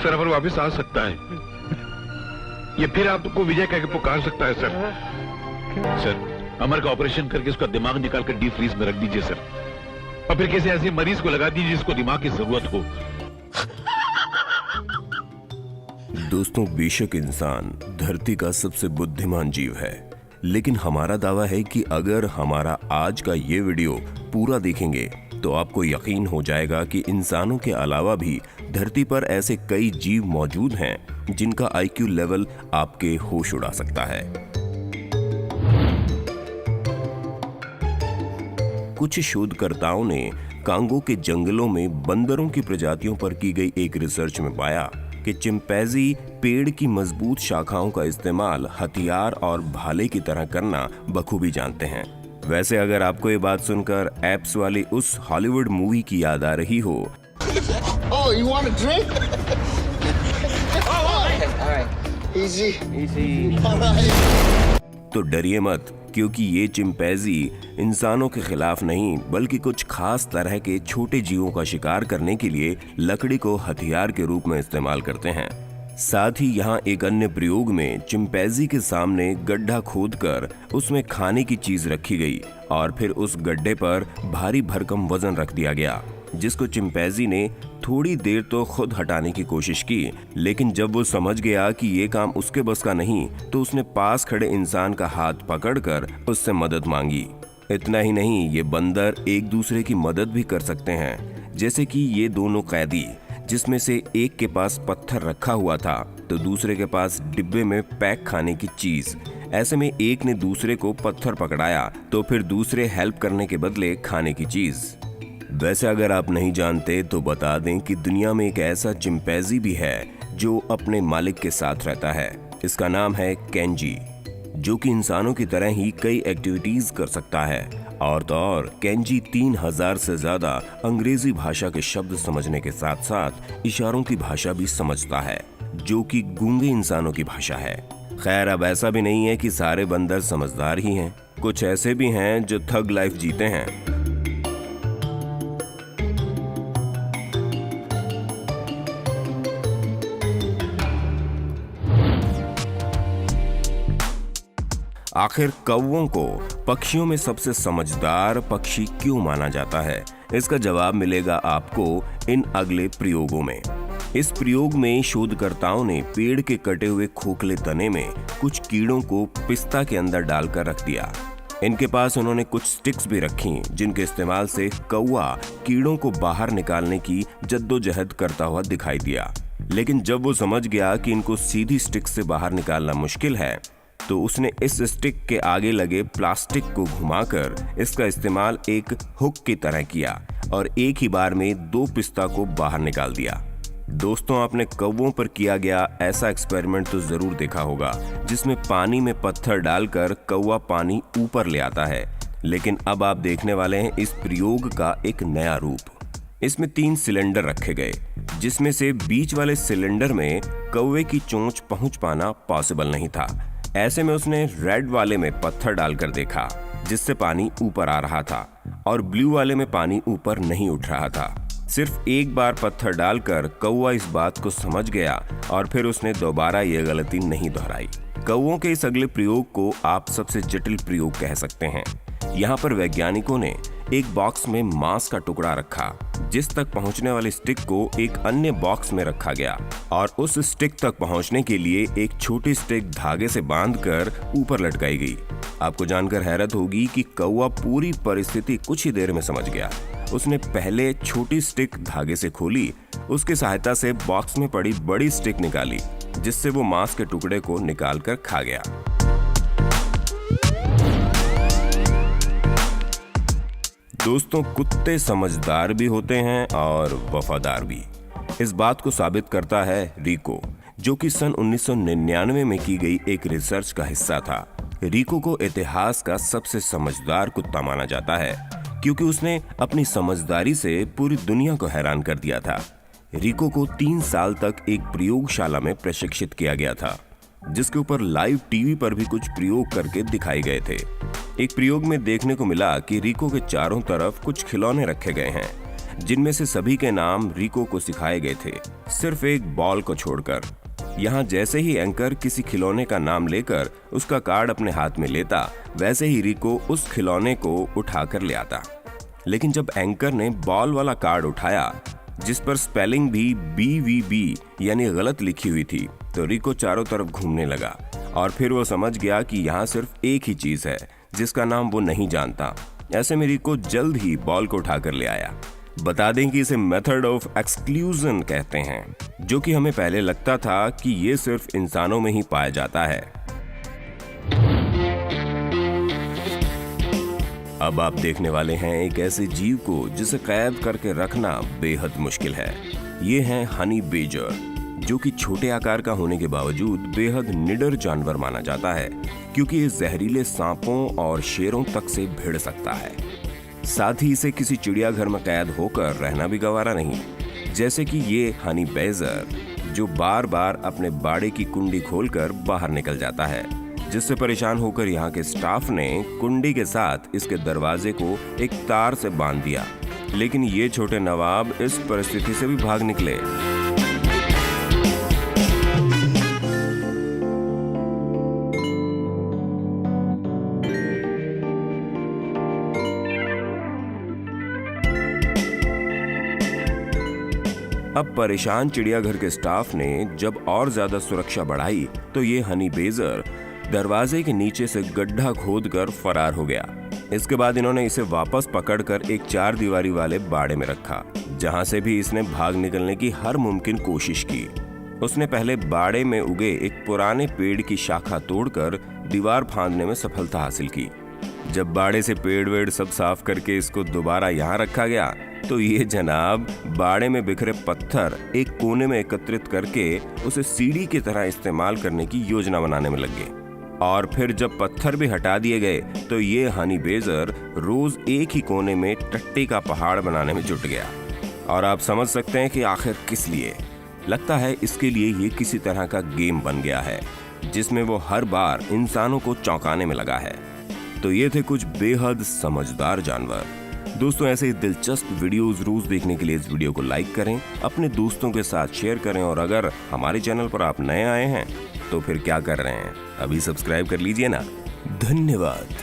Sir अमर वापस आ सकता है। ये फिर आपको विजय कह के पुकार सकता है सर। सर अमर का ऑपरेशन करके उसका दिमाग निकाल कर डीप फ्रीज में रख दीजिए सर, और फिर किसी ऐसे मरीज को लगा दीजिए जिसको दिमाग की जरूरत हो। दोस्तों, बेशक इंसान धरती का सबसे बुद्धिमान जीव है, लेकिन हमारा दावा है कि अगर हमारा आज का ये वीडियो पूरा देखेंगे तो आपको यकीन हो जाएगा कि इंसानों के अलावा भी धरती पर ऐसे कई जीव मौजूद हैं जिनका आईक्यू लेवल आपके होश उड़ा सकता है। कुछ शोधकर्ताओं ने कांगो के जंगलों में बंदरों की प्रजातियों पर की गई एक रिसर्च में पाया कि चिंपैंजी पेड़ की मजबूत शाखाओं का इस्तेमाल हथियार और भाले की तरह करना बखूबी जानते हैं। वैसे अगर आपको ये बात सुनकर एप्स वाली उस हॉलीवुड मूवी की याद आ रही हो तो डरिए मत, क्योंकि ये चिंपैंजी इंसानों के खिलाफ नहीं बल्कि कुछ खास तरह के छोटे जीवों का शिकार करने के लिए लकड़ी को हथियार के रूप में इस्तेमाल करते हैं। साथ ही यहाँ एक अन्य प्रयोग में चिंपैंजी के सामने गड्ढा खोदकर उसमें खाने की चीज रखी गई और फिर उस गड्ढे पर भारी भरकम वजन रख दिया गया, जिसको चिंपैंजी ने थोड़ी देर तो खुद हटाने की कोशिश की, लेकिन जब वो समझ गया कि ये काम उसके बस का नहीं तो उसने पास खड़े इंसान का हाथ पकड़कर उससे मदद मांगी। इतना ही नहीं, ये बंदर एक दूसरे की मदद भी कर सकते हैं, जैसे कि ये दोनों कैदी जिसमें से एक के पास पत्थर रखा हुआ था तो दूसरे के पास डिब्बे में पैक खाने की चीज। ऐसे में एक ने दूसरे को पत्थर पकड़ाया तो फिर दूसरे हेल्प करने के बदले खाने की चीज। वैसे अगर आप नहीं जानते तो बता दें कि दुनिया में एक ऐसा चिंपैंजी भी है जो अपने मालिक के साथ रहता है। इसका नाम है केंजी, जो कि इंसानों की तरह ही कई एक्टिविटीज कर सकता है। और तो और केंजी 3000 से ज्यादा अंग्रेजी भाषा के शब्द समझने के साथ साथ इशारों की भाषा भी समझता है, जो कि गूंगे इंसानों की भाषा है। खैर, अब ऐसा भी नहीं है कि सारे बंदर समझदार ही हैं, कुछ ऐसे भी हैं जो थग लाइफ जीते हैं। आखिर कौवों को पक्षियों में सबसे समझदार पक्षी क्यों माना जाता है, इसका जवाब मिलेगा आपको इन अगले प्रयोगों में। इस प्रयोग में शोधकर्ताओं ने पेड़ के कटे हुए खोखले तने में कुछ कीड़ों को पिस्ता के अंदर डालकर रख दिया। इनके पास उन्होंने कुछ स्टिक्स भी रखी जिनके इस्तेमाल से कौवा कीड़ों को बाहर निकालने की जद्दोजहद करता हुआ दिखाई दिया। लेकिन जब वो समझ गया कि इनको सीधी स्टिक से बाहर निकालना मुश्किल है तो उसने इस स्टिक के आगे लगे प्लास्टिक को घुमाकर इसका इस्तेमाल एक हुक की तरह किया और एक ही बार में 2 पिस्ता को बाहर निकाल दिया। दोस्तों, आपने कौवों पर किया गया ऐसा एक्सपेरिमेंट तो जरूर देखा होगा जिसमें पानी में पत्थर डालकर कौवा पानी ऊपर ले आता है, लेकिन अब आप देखने वाले हैं इस प्रयोग का एक नया रूप। इसमें 3 सिलेंडर रखे गए, जिसमें से बीच वाले सिलेंडर में कौवे की चोंच पहुंच पाना पॉसिबल नहीं था। ऐसे में उसने रेड वाले में पत्थर डालकर देखा जिससे पानी ऊपर आ रहा था और ब्लू वाले में पानी ऊपर नहीं उठ रहा था। सिर्फ एक बार पत्थर डालकर कौवा इस बात को समझ गया और फिर उसने दोबारा ये गलती नहीं दोहराई। कौवों के इस अगले प्रयोग को आप सबसे जटिल प्रयोग कह सकते हैं। यहाँ पर वैज्ञानिकों ने एक बॉक्स में मांस का टुकड़ा रखा, जिस तक पहुंचने वाली स्टिक को एक अन्य बॉक्स में रखा गया और उस स्टिक तक पहुंचने के लिए एक छोटी स्टिक धागे से बांधकर ऊपर लटकाई गई। आपको जानकर हैरत होगी कि कौवा पूरी परिस्थिति कुछ ही देर में समझ गया। उसने पहले छोटी स्टिक धागे से खोली, उसकी सहायता से बॉक्स में पड़ी बड़ी स्टिक निकाली, जिससे वो मांस के टुकड़े को निकालकर खा गया। दोस्तों, कुत्ते समझदार भी होते हैं और वफादार भी। इस बात को साबित करता है रिको, जो कि सन 1999 में की गई एक रिसर्च का हिस्सा था। रिको को इतिहास का सबसे समझदार कुत्ता माना जाता है, क्योंकि उसने अपनी समझदारी से पूरी दुनिया को हैरान कर दिया था। रिको को 3 साल तक एक प्रयोगशाला में प्रशिक्षित किया गया था, जिसके ऊपर लाइव टीवी पर भी कुछ प्रयोग करके दिखाए गए थे। एक प्रयोग में देखने को मिला कि रिको के चारों तरफ कुछ खिलौने रखे गए हैं। जिनमें से सभी के नाम रिको को सिखाए गए थे, सिर्फ एक बॉल को छोड़कर। यहाँ जैसे ही एंकर किसी खिलौने का नाम लेकर उसका कार्ड अपने हाथ में लेता, वैसे ही रिको उस खिलौने को उठाकर ले आता। लेकिन जब एंकर ने बॉल वाला कार्ड उठाया, जिस पर स्पेलिंग भी BVB यानी गलत लिखी हुई थी, तो रिको चारों तरफ घूमने लगा और फिर वो समझ गया कि यहाँ सिर्फ एक ही चीज है जिसका नाम वो नहीं जानता। ऐसे में रिको जल्द ही बॉल को उठाकर ले आया। बता दें कि इसे मेथड ऑफ एक्सक्लूजन कहते हैं, जो कि हमें पहले लगता था कि ये सिर्फ इंसानों में ही पाया जाता है। अब आप देखने वाले हैं एक ऐसे जीव को जिसे कैद करके रखना बेहद मुश्किल है। ये है हनी बेजर, जो कि छोटे आकार का होने के बावजूद बेहद निडर जानवर माना जाता है, क्योंकि ये जहरीले सांपों और शेरों तक से भिड़ सकता है। साथ ही इसे किसी चिड़ियाघर में कैद होकर रहना भी गवारा नहीं। जैसे कि ये हनी बेजर, जो बार बार अपने बाड़े की कुंडी खोलकर बाहर निकल जाता है, जिससे परेशान होकर यहाँ के स्टाफ ने कुंडी के साथ इसके दरवाजे को एक तार से बांध दिया। लेकिन ये छोटे नवाब इस परिस्थिति से भी भाग निकले। अब परेशान चिड़ियाघर के स्टाफ ने जब और ज्यादा सुरक्षा बढ़ाई, तो ये हनी बेजर दरवाजे के नीचे से गड्ढा खोदकर फरार हो गया। इसके बाद इन्होंने इसे वापस पकड़कर एक 4 दीवारी वाले बाड़े में रखा, जहां से भी इसने भाग निकलने की हर मुमकिन कोशिश की। उसने पहले बाड़े में उगे एक पुराने पेड़ की शाखा तोड़कर दीवार फांदने में सफलता हासिल की। जब बाड़े से पेड़ वेड़ सब साफ करके इसको दोबारा यहाँ रखा गया, तो ये जनाब बाड़े में बिखरे पत्थर एक कोने में एकत्रित करके उसे सीढ़ी की तरह इस्तेमाल करने की योजना बनाने में लग गए। और फिर जब पत्थर भी हटा दिए गए, तो ये हनी बेजर रोज एक ही कोने में टट्टे का पहाड़ बनाने में जुट गया। और आप समझ सकते हैं कि आखिर किस लिए। लगता है इसके लिए ये किसी तरह का गेम बन गया है, जिसमें वो हर बार इंसानों को चौंकाने में लगा है। तो ये थे कुछ बेहद समझदार जानवर। दोस्तों, ऐसे ही दिलचस्प वीडियोस रोज देखने के लिए इस वीडियो को लाइक करें, अपने दोस्तों के साथ शेयर करें, और अगर हमारे चैनल पर आप नए आए हैं तो फिर क्या कर रहे हैं, अभी सब्सक्राइब कर लीजिए ना। धन्यवाद।